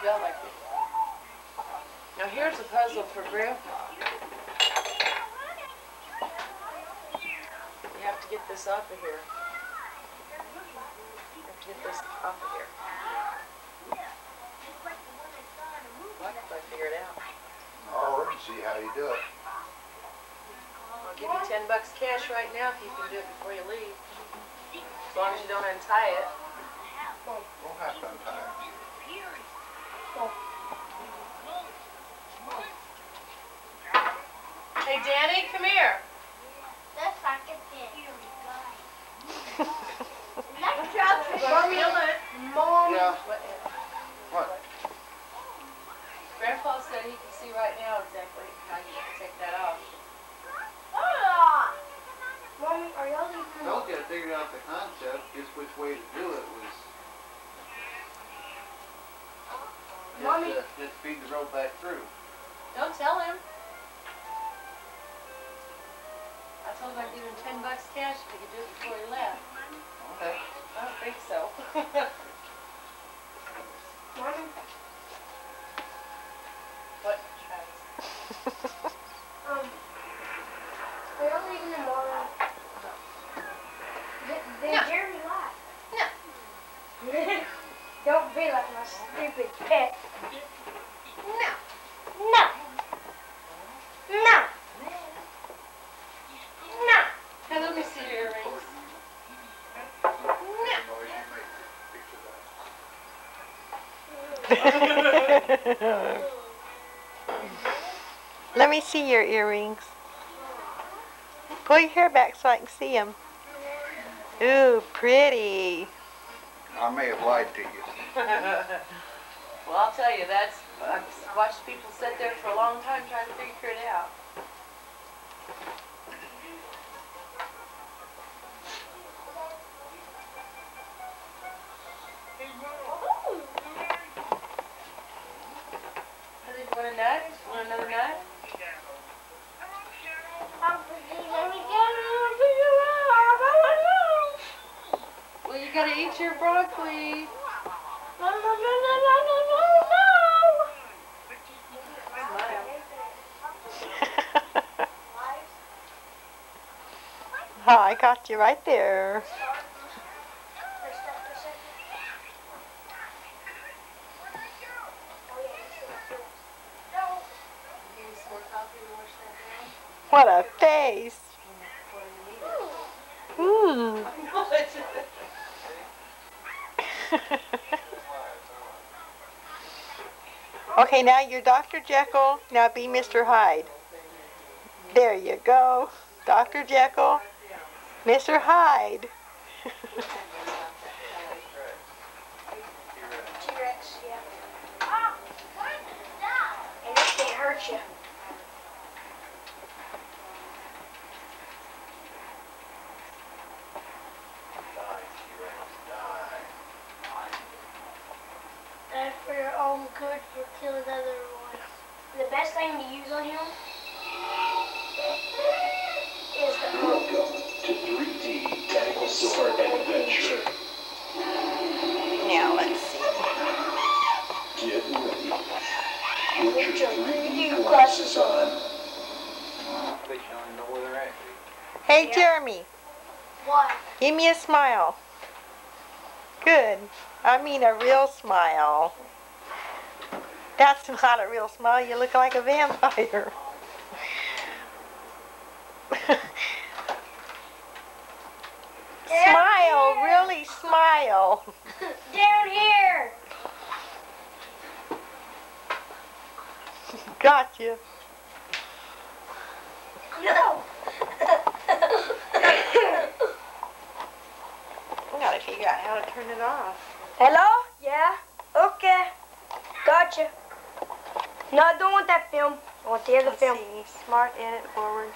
smell like it. Now here's a puzzle for Grandpa. You have to get this off of here. You have to get this off of here. Why can't I figure it out? All right, see how you do it. I'll give you $10 cash right now if you can do it before you leave. As long as you don't untie it. We'll have to untie it. Hey, Danny, come here. That's like a pin. Mommy, Mom. Yeah. What? Grandpa said he can see right now exactly how you take that off. Mommy, are y'all leaving? Told you I figured out the concept, just which way to do it was Mommy. just feed the rope back through. Don't tell him. I told him I'd give him $10 cash if he could do it before he left. Okay. I don't think so. Mommy. What, Travis? Are y'all leaving tomorrow? Then No. Jeremy lied. No. Don't be like my stupid pet. No. No. No. No. Hey, let me see your earrings. Let me see your earrings. Pull your hair back so I can see them. Ooh, pretty. I may have lied to you. Well, I'll tell you, I've watched people sit there for a long time trying to figure it out. Want a nut? Want another nut? Well, you gotta eat your broccoli. Oh, I got you right there. What a face. Ooh. Okay, now you're Dr. Jekyll. Now be Mr. Hyde. There you go. Dr. Jekyll, Mr. Hyde. T-Rex, yeah. And it can't hurt you. That's for your own good for killing other ones. The best thing to use on him is the Welcome to 3D Dinosaur Adventure. Now let's see. Get ready. Put your 3D glasses on. Hey, Jeremy, what? give me a smile. Good. I mean a real smile. That's not a real smile. You look like a vampire. Smile, really smile. Down here. Gotcha. No. I gotta figure out how to turn it off. Hello? Yeah? Okay. Gotcha. Not doing that film. I want the other Let's film. see. Smart edit forward.